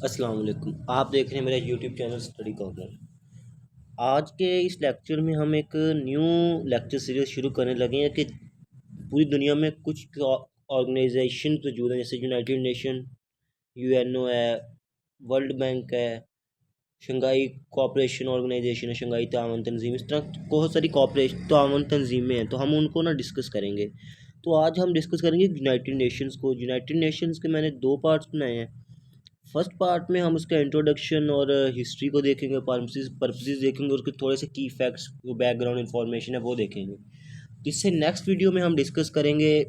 अस्सलाम वालेकुम। आप देख रहे हैं मेरा यूट्यूब चैनल स्टडी कॉर्नर। आज के इस लेक्चर में हम एक न्यू लेक्चर सीरीज शुरू करने लगे हैं कि पूरी दुनिया में कुछ ऑर्गेनाइजेशन मौजूद हैं, जैसे यूनाइटेड नेशन, यूएनओ है, वर्ल्ड बैंक है, शंघाई कोऑपरेशन ऑर्गेनाइजेशन है, शंघाई ताउन तंजीम, इस तरह बहुत सारी कोऑपरेशन ताउन तंजीमें हैं। तो हम उनको ना डिस्कस करेंगे। तो आज हम डिस्कस करेंगे यूनाइटेड नेशंस को। यूनाइटेड नेशंस के मैंने दो पार्ट्स बनाए हैं। फर्स्ट पार्ट में हम उसका इंट्रोडक्शन और हिस्ट्री को देखेंगे, पर्पसेस देखेंगे, उसके थोड़े से की फैक्ट्स, जो बैकग्राउंड इन्फॉर्मेशन है वो देखेंगे। इससे नेक्स्ट वीडियो में हम डिस्कस करेंगे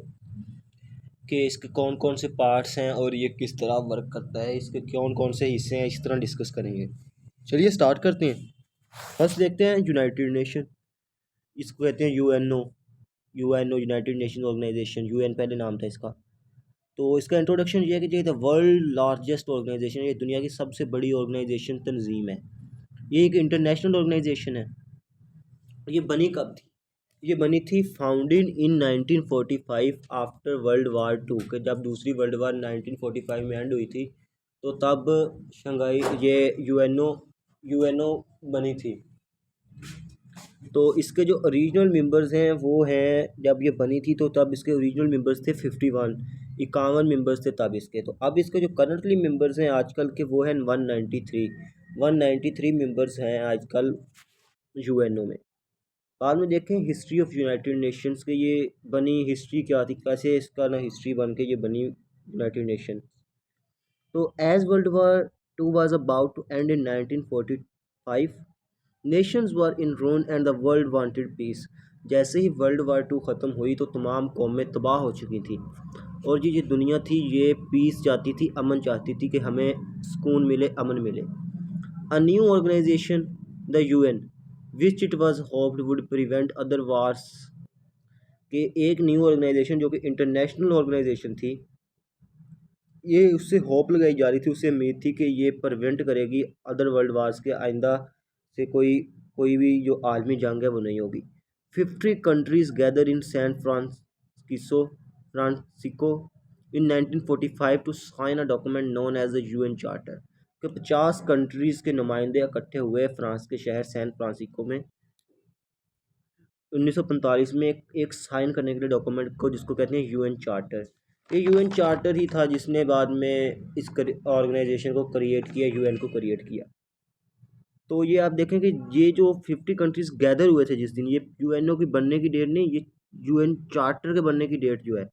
कि इसके कौन कौन से पार्ट्स हैं और ये किस तरह वर्क करता है, इसके कौन कौन से हिस्से हैं, इस तरह डिस्कस करेंगे। चलिए स्टार्ट करते हैं। फर्स्ट देखते हैं यूनाइटेड नेशन। इसको कहते हैं UNO. UNO United Nation Organization, UN पहले नाम था इसका। तो इसका इंट्रोडक्शन ये है कि ये द वर्ल्ड लार्जेस्ट ऑर्गेनाइजेशन, ये दुनिया की सबसे बड़ी ऑर्गेनाइजेशन तंजीम है। ये एक इंटरनेशनल ऑर्गेनाइजेशन है। ये बनी कब थी? ये बनी थी founded in 1945 after world war two, के जब दूसरी वर्ल्ड वार 1945 में एंड हुई थी तो तब शंघाई ये यूएनओ यूएनओ बनी थी। तो इसके जो ओरिजिनल मेंबर्स हैं वो हैं, जब ये बनी थी तो तब इसके ओरिजिनल मेंबर्स थे 51, 51 मेंबर्स थे तब इसके। तो अब इसके जो करंटली मेंबर्स हैं आजकल के वो हैं 193 मेंबर्स हैं आजकल यूएनओ में। बाद में देखें हिस्ट्री ऑफ यूनाइटेड नेशंस के, ये बनी हिस्ट्री क्या थी, कैसे इसका ना हिस्ट्री बन के ये बनी यूनाइटेड नेशन। तो as world war two was about to end in 1945, nations were in ruin and the world wanted peace. जैसे ही वर्ल्ड वार टू ख़त्म हुई तो तमाम कौमें तबाह हो चुकी थी और ये दुनिया थी ये पीस चाहती थी, अमन चाहती थी कि हमें सुकून मिले, अमन मिले। A new organization the UN which it was hoped would prevent other wars, के एक न्यू ऑर्गेनाइजेशन जो कि इंटरनेशनल ऑर्गेनाइजेशन थी, ये उससे होप लगाई जा रही थी, उससे उम्मीद थी कि ये प्रिवेंट करेगी अदर वर्ल्ड वार्स के, आइंदा से कोई भी जो आलमी जंग है वो नहीं होगी। 50 countries gather in San Francisco in 1945 to sign a document known as the UN charter, कि 50 कंट्रीज़ के नुमाइंदे इकट्ठे हुए फ्रांस के शहर सैन फ्रांसिस्को में 1945 में एक साइन करने के लिए डॉक्यूमेंट को, जिसको कहते हैं यूएन चार्टर। ये यूएन चार्टर ही था जिसने बाद में इस ऑर्गेनाइजेशन को क्रिएट किया, यूएन को क्रिएट किया। तो ये आप देखें कि ये जो 50 कंट्रीज़ गैदर हुए थे जिस दिन, ये यूएनओ की बनने की डेट नहीं, ये यूएन चार्टर के बनने की डेट जो है,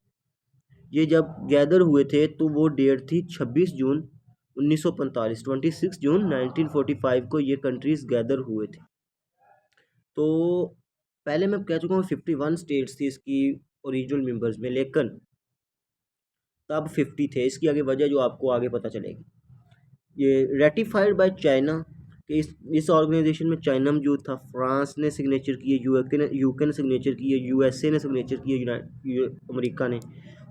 ये जब गैदर हुए थे तो वो डेट थी 26 जून 1945, 26 जून 1945 को ये कंट्रीज़ गैदर हुए थे। तो पहले मैं कह चुका हूँ 51 स्टेट्स थी इसकी ओरिजिनल मेंबर्स में, लेकिन तब 50 थे। इसकी आगे वजह जो आपको आगे पता चलेगी। ये रेटिफाइड बाय चाइना, कि इस ऑर्गेनाइजेशन में चाइना मौजूद था, फ्रांस ने सिग्नेचर किए, यूके ने सिग्नेचर किए, यूएसए ने सिग्नेचर किए, अमेरिका ने,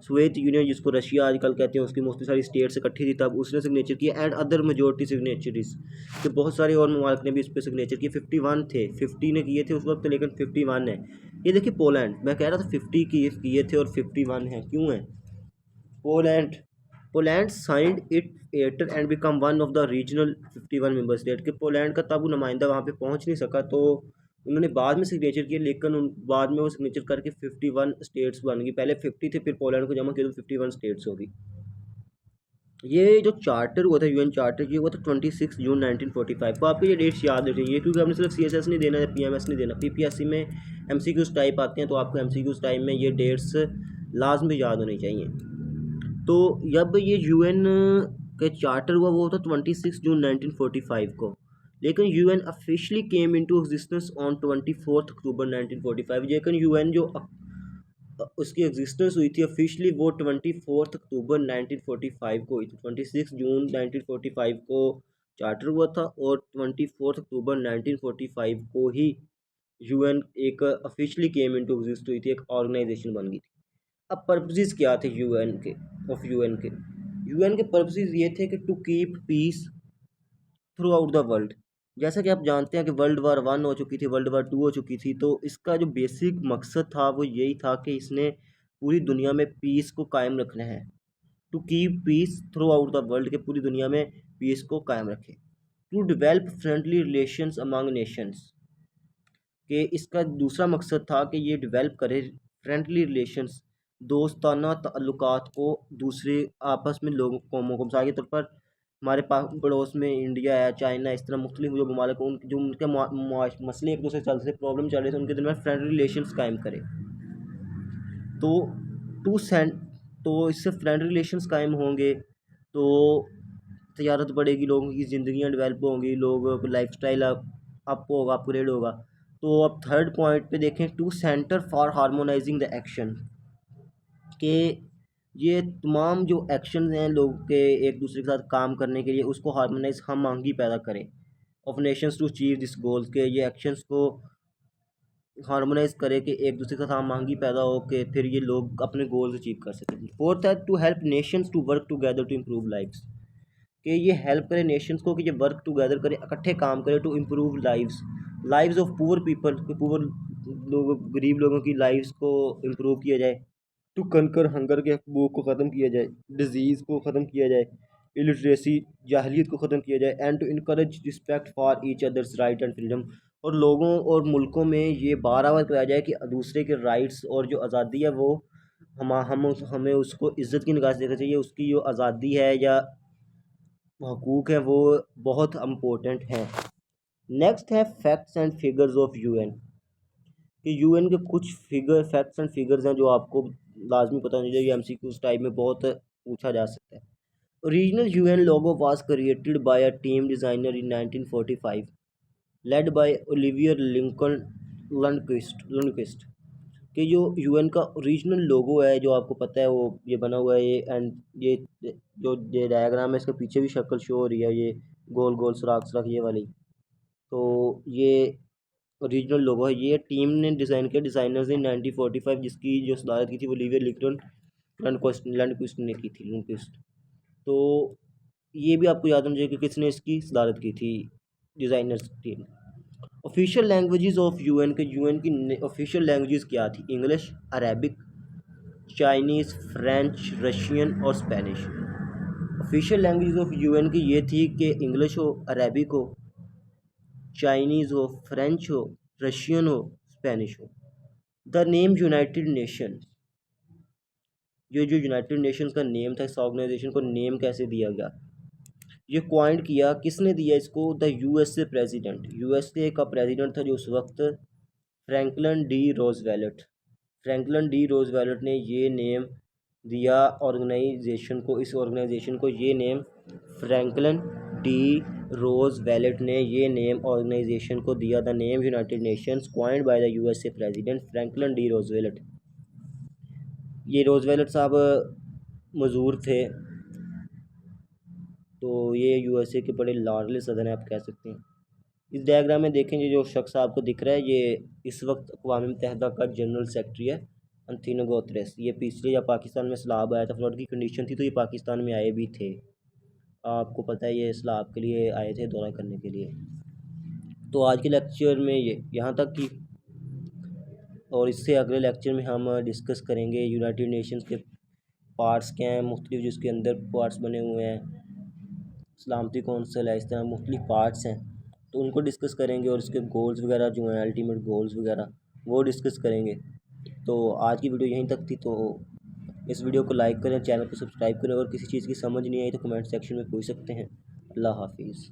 सोवियत यूनियन जिसको रशिया आजकल कहते हैं उसकी मोस्टली सारी स्टेट्स इकट्ठी थी तब, उसने सिग्नेचर किया, एंड अदर मेजोरिटी सिग्नेचरीज, तो बहुत सारे और ममालिक ने भी इस पर सिग्नेचर किए। 51 थे, 50 ने किए थे उस वक्त, लेकिन 51 है। ये देखिए पोलैंड, मैं कह रहा था 50 किए थे और 51 है, क्यों है? Poland signed it later and become one of the regional 51 member state, के पोलैंड का तब वो नुमाइंदा वहाँ पे पहुँच नहीं सका तो उन्होंने बाद में सिग्नेचर किया, लेकिन बाद में वो सिग्नेचर करके 51 स्टेट्स बन गई। पहले 50 थे, फिर पोलैंड को जमा किया तो 51 स्टेट्स होगी। ये जो चार्टर हुआ था, यूएन चार्टर, ये हुआ था 26 जून 1945 को। आपको ये डेट्स याद रखिए, क्योंकि आपने सिर्फ सीएसएस नहीं देना है, पीएमएस नहीं देना, पीपीएससी में एमसीक्यूज टाइप आते हैं, तो आपको एमसीक्यूज टाइप में ये डेट्स लाजमी याद होनी चाहिए। तो जब ये यूएन का चार्टर हुआ वो था 26 जून 1945 को, लेकिन UN officially came into existence on 24 अक्टूबर 1945। लेकिन यूएन जो उसकी एग्जिस्टेंस हुई थी ऑफिशियली वो 24 अक्टूबर 1945 को हुई थी। 26 जून 1945 को चार्टर हुआ था और 24 अक्टूबर 1945 को ही यूएन एक ऑफिशियली केम इनटू एग्जिस्ट हुई थी, एक ऑर्गेनाइजेशन बन गई थी। अब पर्पसेस क्या थे यूएन के, यूएन के पर्पसेस ये थे कि to keep peace throughout the world. जैसा कि आप जानते हैं कि वर्ल्ड वार 1 हो चुकी थी, वर्ल्ड वार 2 हो चुकी थी, तो इसका जो बेसिक मकसद था वो यही था कि इसने पूरी दुनिया में पीस को कायम रखना है। To keep peace throughout the world, के पूरी दुनिया में पीस को कायम रखे। To develop friendly relations among nations, कि इसका दूसरा मकसद था कि ये डेवलप करे फ्रेंडली रिलेशंस, दोस्ताना ताल्लुकात को दूसरे आपस में लोगों कौमों को। मिसाल के तौर पर हमारे पास पड़ोस में इंडिया है, चाइना, इस तरह मुख्तलिफ जो ममालिक उन जो उनके मसले एक दूसरे चल रहे थे, प्रॉब्लम चल रहे थे, उनके दरमियान फ्रेंडली रिलेशंस कायम करे। तो टू सेंड तो इससे फ्रेंड रिलेशंस कायम होंगे तो तजारत बढ़ेगी, लोगों की ज़िंदगियाँ डेवलप होंगी, लोगों का लाइफ स्टाइल अप होगा, अपग्रेड होगा। तो अब थर्ड पॉइंट पे देखें, to centre for harmonizing the action, के ये तमाम जो एक्शन हैं लोग के एक दूसरे के साथ काम करने के लिए, उसको हार्मोनाइज हम आंगी पैदा करें of nations to achieve this goal, के ये एक्शंस को हार्मोनाइज करे कि एक दूसरे के साथ हम आंगी पैदा हो के फिर ये लोग अपने गोल्स अचीव कर सकें। फोर्थ है to help nations to work together to improve lives, कि ये हेल्प करे नेशंस को कि ये वर्क टुगेदर करे, इकट्ठे काम करे to improve lives of poor people, कि पुअर लोगों, गरीब लोगों की लाइव्स को इम्प्रूव किया जाए। टू कनकर हंगर, के भूख को ख़त्म किया जाए, डिजीज़ को ख़त्म किया जाए, इलिटरेसी जाहिलियत को ख़त्म किया जाए, and to encourage respect for each others right and freedom, और लोगों और मुल्कों में ये बार बार कराया जाए कि दूसरे के राइट्स और जो आज़ादी है वो हमें उसको इज़्ज़त की निगाह से देखना चाहिए, उसकी जो आज़ादी है या हकूक़ है वो बहुत इम्पोर्टेंट हैं। नेक्स्ट है facts and figures of UN, कि यूएन के कुछ फैक्ट्स एंड फिगर्स हैं जो आपको लाजमी पता नहीं चाहिए, एमसीक्यू उस टाइप में बहुत पूछा जा सकता है। Original UN logo was created by a team designer in 1945 led by Oliver Lincoln Lundquist, कि जो यूएन का ओरिजिनल लोगो है जो आपको पता है वो ये बना हुआ है, ये एंड ये जो ये डायग्राम है इसके पीछे भी शक्ल शो हो रही है, ये गोल गोल सुराख सुराख ये वाली, तो ये ओरिजिनल लोगो है। ये टीम ने डिज़ाइन किया, डिज़ाइनर्स ने 1945, जिसकी जो सदारत की थी वो ओलिवियर लिंकन लंडक्विस्ट ने की थी, लंडक्विस्ट। तो ये भी आपको याद होना चाहिए कि किसने इसकी सदारत की थी, designers team. Official languages of UN, के यूएन की ऑफिशियल लैंग्वेजेस क्या थी? English, Arabic, Chinese, French, Russian और Spanish. Official languages of UN की ये थी कि इंग्लिश हो, अरेबिक हो, चाइनीज़ हो, फ्रेंच हो, रशियन हो, स्पेनिश हो। द नेम यूनाइटेड नेशंस, ये जो यूनाइटेड नेशंस का नेम था, इस ऑर्गेनाइजेशन को नेम कैसे दिया गया? ये क्वाइंट किया किसने दिया इसको? द यूएसए प्रेसिडेंट, यूएसए का प्रेसिडेंट था जो उस वक्त Franklin D Roosevelt. Franklin D Roosevelt ने ये नेम दिया ऑर्गेनाइजेशन को, इस ऑर्गेनाइजेशन को ये नेम, फ्रैंकलिन डी रोजवेल्ट ने ये नेम ऑर्गेनाइजेशन को दिया, the name United Nations coined by the USA president Franklin D Roosevelt. ये रोजवेल्ट साहब मजदूर थे, तो ये यूएसए के बड़े लाडले सदर हैं आप कह सकते हैं। इस डायग्राम में देखेंगे जो शख्स आपको दिख रहा है ये इस वक्त अक़वाम मुत्तहिदा का जनरल सेक्रेटरी है, अंतोनियो गुतेरेस। ये पिछले या पाकिस्तान में सैलाब आया था, फ्लड की कंडीशन थी, तो ये पाकिस्तान में आए भी थे। आपको पता है ये सैलाब के लिए आए थे, दौरा करने के लिए। तो आज के लेक्चर में ये यहाँ तक की, और इससे अगले लेक्चर में हम डिस्कस करेंगे यूनाइटेड नेशंस के पार्ट्स क्या हैं, मुख्तलिफ जिसके अंदर पार्ट्स बने हुए हैं, सलामती कौंसिल है, इस तरह मुख्तलिफ पार्ट्स हैं, तो उनको डिस्कस करेंगे, और इसके गोल्स वगैरह जो हैं, अल्टीमेट गोल्स वगैरह वो डिस्कस करेंगे। तो आज की वीडियो यहीं तक थी, तो इस वीडियो को लाइक करें, चैनल को सब्सक्राइब करें, और किसी चीज़ की समझ नहीं आई तो कमेंट सेक्शन में पूछ सकते हैं। अल्लाह हाफिज़।